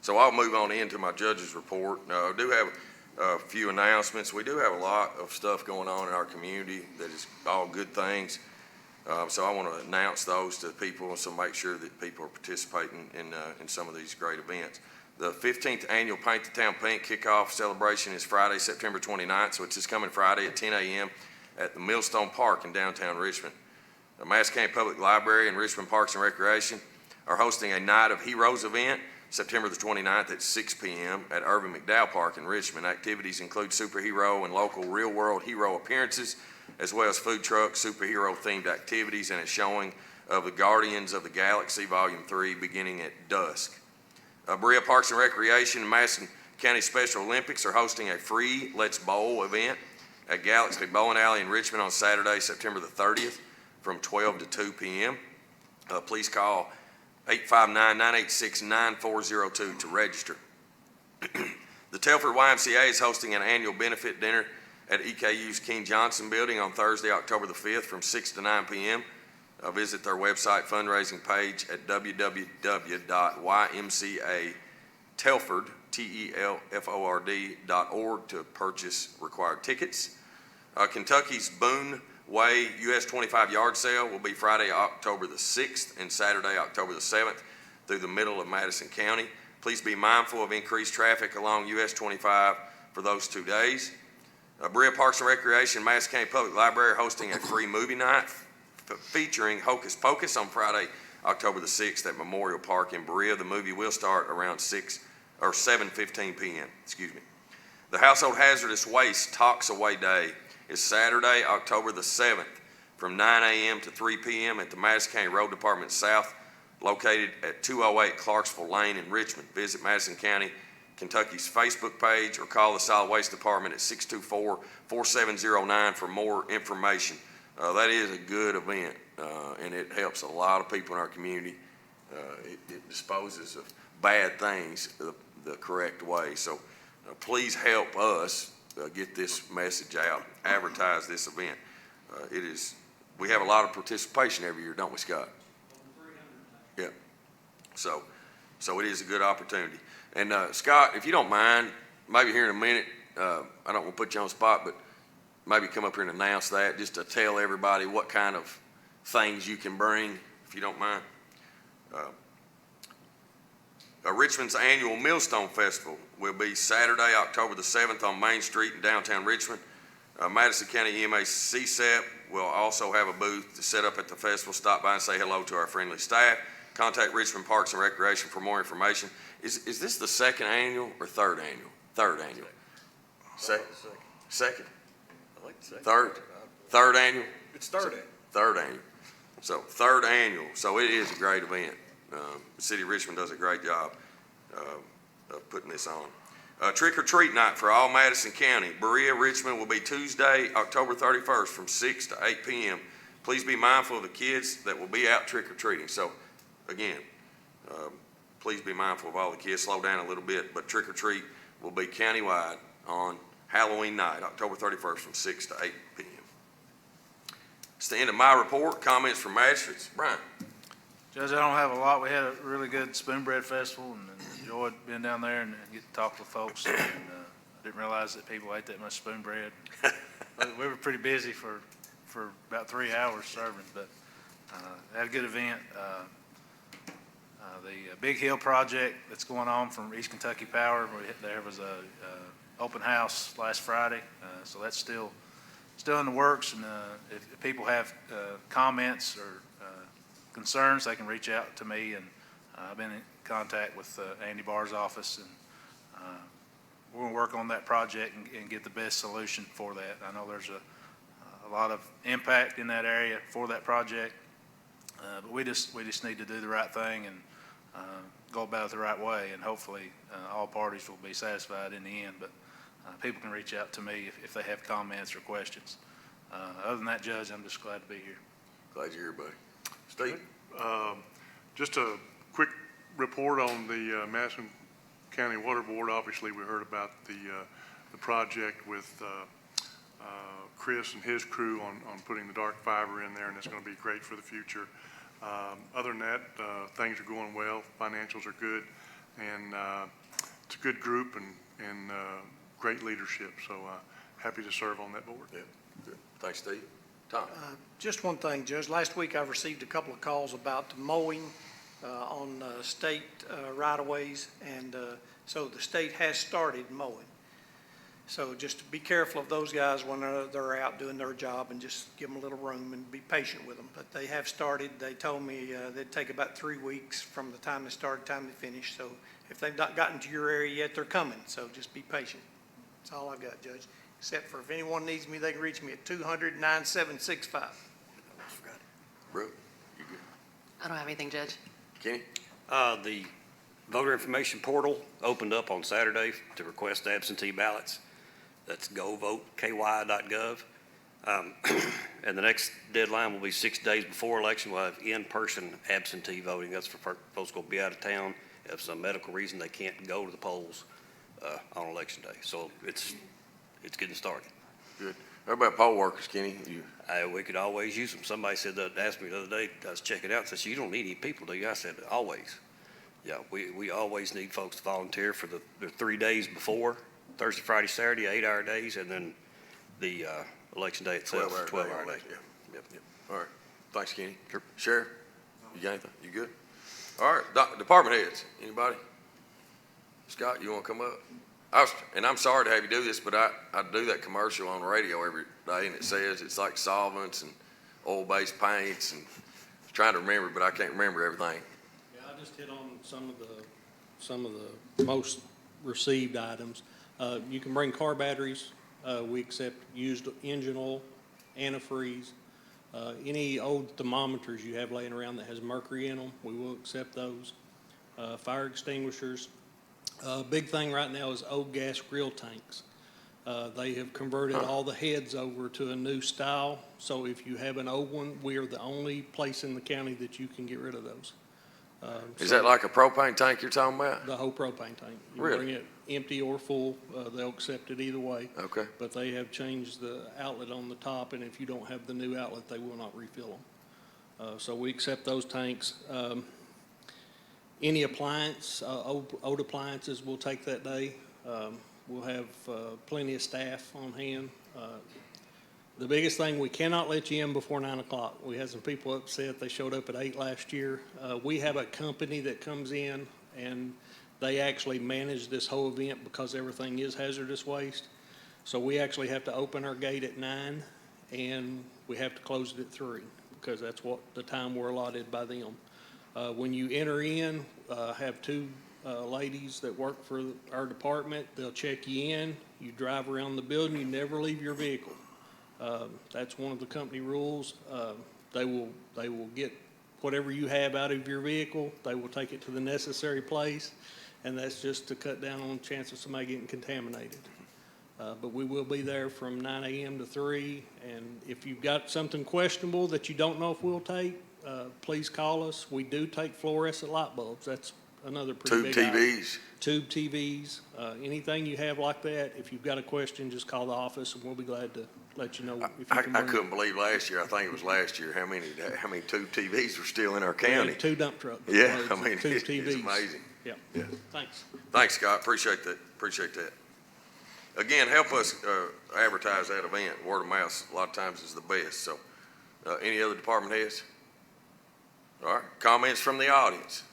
So I'll move on into my judge's report. I do have a few announcements. We do have a lot of stuff going on in our community that is all good things. So I want to announce those to people, so make sure that people are participating in some of these great events. The 15th annual Paint the Town Pink kickoff celebration is Friday, September 29th, so it's this coming Friday at 10 a.m. at the Millstone Park in downtown Richmond. The Madison County Public Library and Richmond Parks and Recreation are hosting a Night of Heroes event September the 29th at 6 p.m. at Irving McDowell Park in Richmond. Activities include superhero and local real-world hero appearances, as well as food trucks, superhero-themed activities, and a showing of the Guardians of the Galaxy Volume 3 beginning at dusk. Berea Parks and Recreation and Madison County Special Olympics are hosting a free Let's Bowl event at Galaxy Bowling Alley in Richmond on Saturday, September the 30th from 12 to 2 p.m. Please call 859-986-9402 to register. The Telford YMCA is hosting an annual benefit dinner at EKU's King Johnson Building on Thursday, October the 5th from 6 to 9 p.m. Visit their website fundraising page at www.ymcatelford.org to purchase required tickets. Kentucky's Boone Way US 25 yard sale will be Friday, October the 6th and Saturday, October the 7th through the middle of Madison County. Please be mindful of increased traffic along US 25 for those 2 days. Berea Parks and Recreation, Madison County Public Library hosting a free movie night featuring Hocus Pocus on Friday, October the 6th at Memorial Park in Berea. The movie will start around 7:15 p.m. The Household Hazardous Waste Talks Away Day is Saturday, October the 7th from 9 a.m. to 3 p.m. at the Madison County Road Department South, located at 208 Clarksville Lane in Richmond. Visit Madison County, Kentucky's Facebook page or call the Solid Waste Department at 624-4709 for more information. That is a good event, and it helps a lot of people in our community. It disposes of bad things the correct way. So please help us get this message out, advertise this event. We have a lot of participation every year, don't we, Scott? Yeah. So it is a good opportunity. And Scott, if you don't mind, maybe here in a minute, I don't want to put you on the spot, but maybe come up here and announce that just to tell everybody what kind of things you can bring, if you don't mind. Richmond's annual Millstone Festival will be Saturday, October the 7th on Main Street in downtown Richmond. Madison County EMA CSEP will also have a booth to set up at the festival. Stop by and say hello to our friendly staff. Contact Richmond Parks and Recreation for more information. Is this the second annual or third annual? Third annual. Second. I like the second. Third annual? It's third annual. Third annual. So third annual. So it is a great event. The city of Richmond does a great job of putting this on. Trick or treat night for all Madison County. Berea, Richmond will be Tuesday, October 31st from 6 to 8 p.m. please be mindful of the kids that will be out trick-or-treating. So, again, please be mindful of all the kids. Slow down a little bit, but trick-or-treat will be countywide on Halloween night, October 31st, from 6 to 8 p.m. It's the end of my report. Comments from magistrates? Brian? Judge, I don't have a lot. We had a really good Spoon Bread Festival and enjoyed being down there and get to talk with folks. And I didn't realize that people ate that much spoon bread. But we were pretty busy for about 3 hours serving, but had a good event. The Big Hill project that's going on from East Kentucky Power, there was a open house last Friday, so that's still in the works. And if people have comments or concerns, they can reach out to me, and I've been in contact with Andy Barr's office, and we're going to work on that project and get the best solution for that. I know there's a lot of impact in that area for that project, but we just need to do the right thing and go about it the right way, and hopefully all parties will be satisfied in the end. But people can reach out to me if they have comments or questions. Other than that, Judge, I'm just glad to be here. Glad you're here, buddy. Steve? Just a quick report on the Madison County Water Board. Obviously, we heard about the project with Chris and his crew on putting the dark fiber in there, and it's going to be great for the future. Other than that, things are going well. Financials are good, and it's a good group and great leadership. So happy to serve on that board. Yeah, good. Thanks, Steve. Tom? Just one thing, Judge. Last week I received a couple of calls about mowing on state right-of-ways, and so the state has started mowing. So just be careful of those guys when they're out doing their job, and just give them a little room and be patient with them. But they have started. They told me they'd take about 3 weeks from the time they started, time they finish. So if they've not gotten to your area yet, they're coming. So just be patient. That's all I've got, Judge. Except for if anyone needs me, they can reach me at 200-9765. Brooke, you good? I don't have anything, Judge. Kenny? The voter information portal opened up on Saturday to request absentee ballots. That's govoteky.gov. And the next deadline will be 6 days before election. We'll have in-person absentee voting. That's for folks who will be out of town. If some medical reason they can't go to the polls on election day. So it's getting started. Good. What about poll workers, Kenny? We could always use them. Somebody asked me the other day, I was checking out, said, you don't need any people, do you? I said, always. Yeah, we always need folks to volunteer for the 3 days before, Thursday, Friday, Saturday, 8-hour days, and then the election day itself, 12-hour days. Yeah. Yep. All right. Thanks, Kenny. Sure. Sheriff, you got anything? You good? All right. Department heads, anybody? Scott, you want to come up? And I'm sorry to have you do this, but I do that commercial on the radio every day, and it says it's like solvents and oil-based paints, and I'm trying to remember, but I can't remember everything. Yeah, I just hit on some of the most received items. You can bring car batteries. We accept used engine oil, antifreeze. Any old thermometers you have laying around that has mercury in them, we will accept those. Fire extinguishers. Big thing right now is old gas grill tanks. They have converted all the heads over to a new style. So if you have an old one, we are the only place in the county that you can get rid of those. Is that like a propane tank you're talking about? The whole propane tank. You Really? bring it empty or full, they'll accept it either way. Okay. But they have changed the outlet on the top, and if you don't have the new outlet, they will not refill them. So we accept those tanks. Any appliance, old appliances, we'll take that day. We'll have plenty of staff on hand. The biggest thing, we cannot let you in before 9 o'clock. We had some people upset. They showed up at 8 last year. We have a company that comes in, and they actually manage this whole event because everything is hazardous waste. So we actually have to open our gate at 9, and we have to close it at 3 because that's what the time we're allotted by them. When you enter in, have two ladies that work for our department. They'll check you in. You drive around the building. You never leave your vehicle. That's one of the company rules. They will get whatever you have out of your vehicle. They will take it to the necessary place, and that's just to cut down on the chance of somebody getting contaminated. But we will be there from 9 a.m. to 3. And if you've got something questionable that you don't know if we'll take, please call us. We do take fluorescent light bulbs. That's another pretty big item. TVs. Tube TVs, anything you have like that. If you've got a question, just call the office and we'll be glad to let you know if you I can bring it. couldn't believe last year, I think it was last year, how many tube TVs were still in our We had county? 2 dump trucks. Yeah, loads I of mean, tube it's TVs. amazing. Yeah. Yeah. Thanks. Thanks, Scott, appreciate that. Again, help us advertise that event. Word of mouth a lot of times is the best, so, any other department heads? All right, comments from the audience?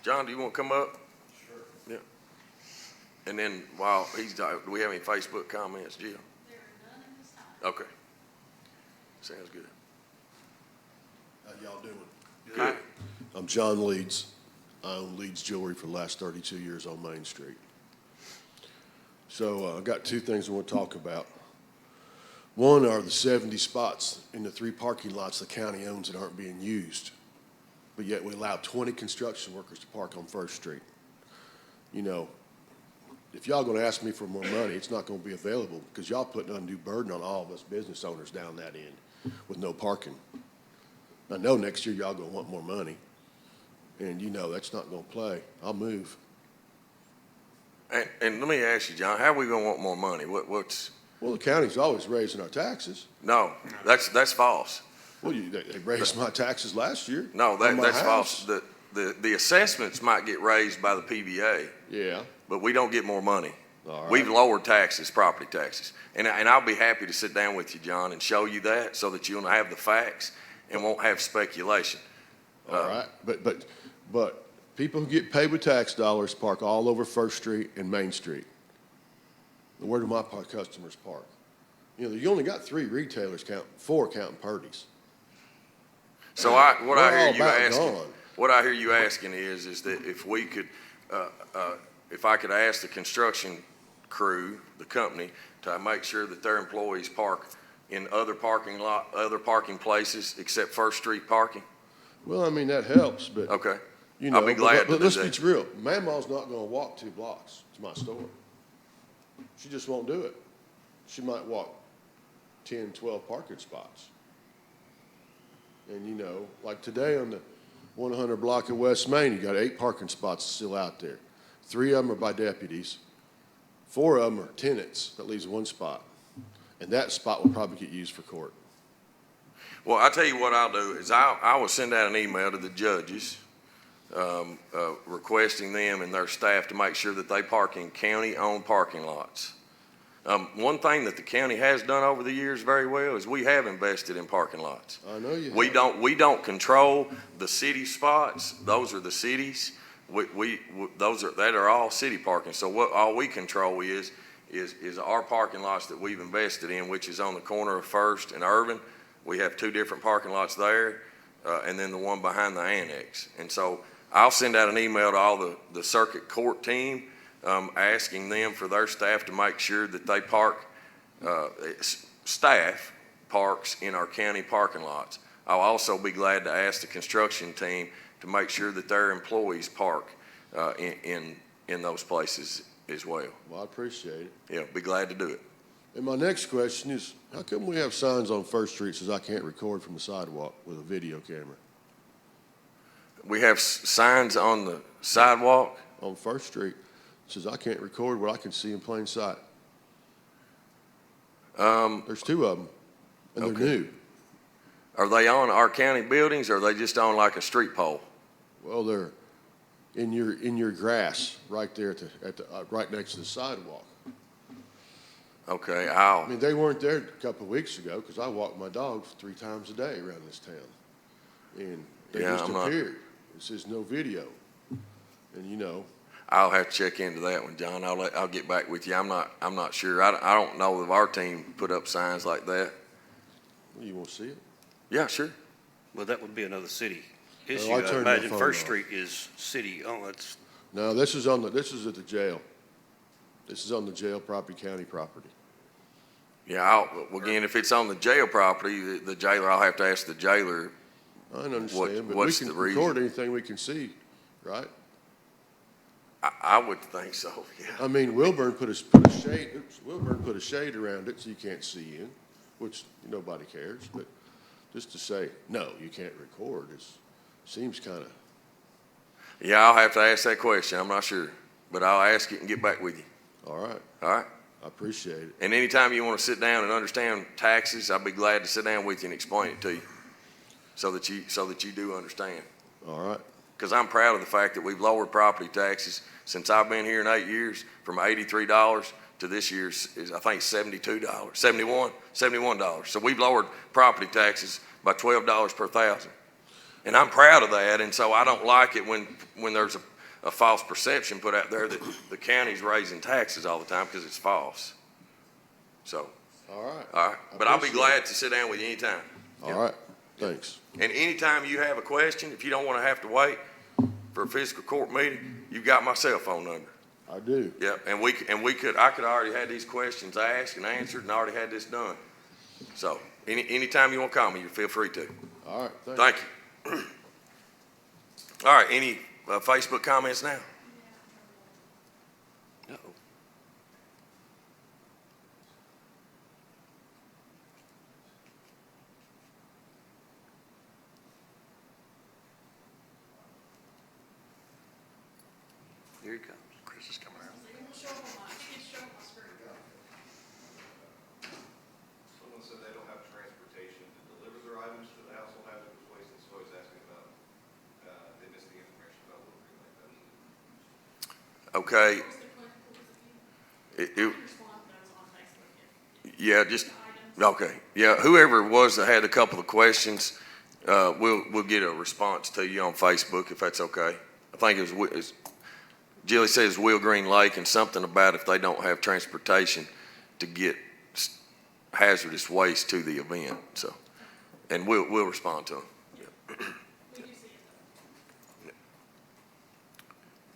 John, do you want to come up? Sure. Yeah. And then while he's, do we have any Facebook comments, Jill? There are none at this time. Okay. Sounds good. How y'all doing? Good. I'm John Leeds. I own Leeds Jewelry for the last 32 years on Main Street. So I've got 2 things I want to talk about. One are the 70 spots in the 3 parking lots the county owns that aren't being used, but yet we allow 20 construction workers to park on First Street. You know, if y'all going to ask me for more money, it's not going to be available because y'all putting an undue burden on all of us business owners down that end with no parking. I know next year y'all going to want more money, and you know that's not going to play. I'll move. And let me ask you, John, how are we gonna want more money? What's? Well, the county's always raising our taxes. No, that's false. Well, they raised my taxes last year. No, on my that's house. false. The assessments might get raised by the PBA. Yeah. But we don't get more money. All right. We've lowered taxes, property taxes. And I'll be happy to sit down with you, John, and show you that so that you'll have the facts and won't have speculation. All right, but people who get paid with tax dollars park all over First Street and Main Street. Where do my customers park? You know, you only got 3 retailers, 4 counting Purdy's. So what I hear you asking is that if we could, if I could ask the construction crew, the company, to make sure that their employees park in other parking places except First Street parking. Well, I mean, that helps, but. Okay. You know, I'll be glad but to let's do be that. real. Mama's not gonna walk 2 blocks to my store. She just won't do it. She might walk 10, 12 parking spots. And you know, like today on the 100 block of West Main, you got 8 parking spots still out there. 3 of them are by deputies. 4 of them are tenants. That leaves 1 spot. And that spot will probably get used for court. Well, I'll tell you what I'll do is I will send out an email to the judges requesting them and their staff to make sure that they park in county-owned parking lots. One thing that the county has done over the years very well is we have invested in parking lots. I know you have. We don't control the city spots. Those are the cities. That are all city parking. So all we control is our parking lots that we've invested in, which is on the corner of First and Irvin. We have 2 different parking lots there, and then the one behind the annex. And so I'll send out an email to all the circuit court team, asking them for their staff to make sure that they staff parks in our county parking lots. I'll also be glad to ask the construction team to make sure that their employees park in those places as well. Well, I appreciate it. Yeah, be glad to do it. And my next question is, how come we have signs on First Street says I can't record from the sidewalk with a video camera? We have signs on the sidewalk? On First Street, says I can't record what I can see in plain sight. There's 2 of them, and they're new. Are they on our county buildings, or are they just on like a street pole? Well, they're in your grass right there right next to the sidewalk. Okay, I mean, they weren't there a couple of weeks ago because I walk my dog 3 times a day around this town, and they just appeared. It says no video, and you know. I'll have to check into that one, John. I'll get back with you. I'm not sure. I don't know if our team put up signs like that. Well, you want to see it? Yeah, sure. Well, that would be another city issue. I I turned my imagine phone First off. Street is city. Oh, it's. No, this is at the jail. This is on the jail property, county property. Yeah, again, if it's on the jail property, the jailer, I'll have to ask the jailer. I understand, but we what's can the reason? record anything we can see, right? I would think so, yeah. I mean, Wilburn put a shade, Wilburn put a shade around it so you can't see in, which nobody cares, but just to say, no, you can't record, seems kind of, Yeah, I'll have to ask that question. I'm not sure, but I'll ask it and get back with you. all right, All right? I appreciate it. And anytime you want to sit down and understand taxes, I'll be glad to sit down with you and explain it to you so that you do understand. All right, Because I'm proud of the fact that we've lowered property taxes since I've been here in 8 years from $83 to this year's is, I think, $72, $71. So we've lowered property taxes by $12 per thousand. And I'm proud of that, and so I don't like it when there's a false perception put out there that the county's raising taxes all the time, because it's false. So, all right. all right, but I'll be glad to sit down with you anytime. All right, thanks. And anytime you have a question, if you don't want to have to wait for a fiscal court meeting, you've got my cell phone number. I do. Yeah, and I could already had these questions asked and answered and already had this done. So, anytime you want to call me, you feel free to. All right, Thank you. All right, any Facebook comments now? Uh-oh. Here he comes. Chris is coming around. Someone said they don't have transportation to deliver their items to the household hazardous waste, and so he's asking about, they missed the information about what we're doing like that. Okay. Yeah, just, okay. Yeah, whoever it was that had a couple of questions, we'll get a response to you on Facebook if that's okay. I think Jilly says Will Green Lake and something about if they don't have transportation to get hazardous waste to the event, so, and we'll respond to them.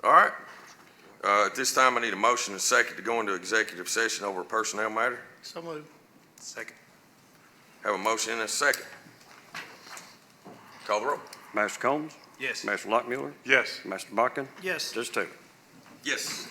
All right. At this time, I need a motion and a second to go into executive session over a personnel matter. So moved. Second. Have a motion and a second. Call the roll. Master Combs? Yes. Master Lockmuller? Yes. Master Bakken? Yes. Judge Taylor? Yes.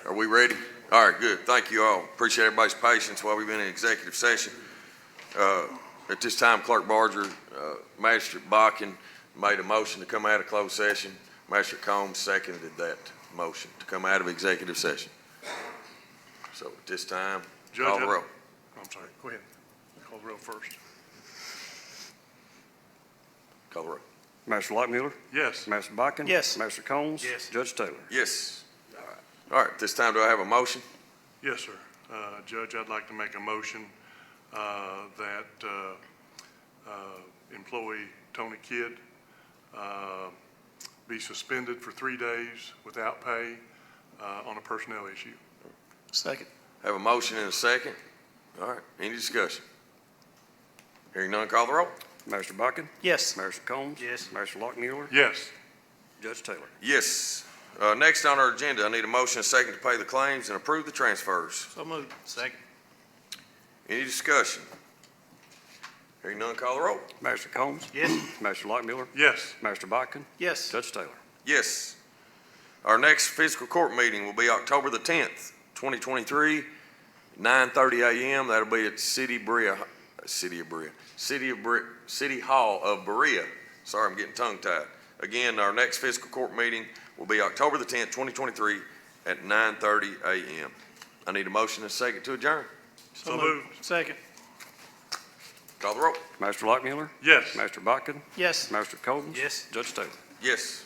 Are we ready? All right, good. Thank you all. Appreciate everybody's patience while we've been in executive session. At this time, Clerk Barger, Magistrate Bakken made a motion to come out of closed session. Magistrate Combs seconded that motion to come out of executive session. So at this time, call the roll. I'm sorry, go ahead. Call the roll first. Call the roll. Master Lockmuller? Yes. Master Bakken? Yes. Master Combs? Yes. Judge Taylor? Yes. All right, this time do I have a motion? Yes, sir. Judge, I'd like to make a motion that employee Tony Kidd be suspended for 3 days without pay on a personnel issue. Second. Have a motion and a second. All right, any discussion? Hearing none, call the roll. Master Bakken? Yes. Master Combs? Yes. Master Lockmuller? Yes. Judge Taylor? Yes. Next on our agenda, I need a motion and a second to pay the claims and approve the transfers. So moved. Second. Any discussion? Hearing none, call the roll. Master Combs? Yes. Master Lockmuller? Yes. Master Bakken? Yes. Judge Taylor? Yes. Our next fiscal court meeting will be October the 10th, 2023, 9:30 a.m. That'll be at City Hall of Berea. Sorry, I'm getting tongue-tied. Again, our next fiscal court meeting will be October the 10th, 2023, at 9:30 a.m. I need a motion and a second to adjourn. So moved. Second. Call the roll. Master Lockmuller? Yes. Master Bakken? Yes. Master Combs? Yes. Judge Taylor? Yes.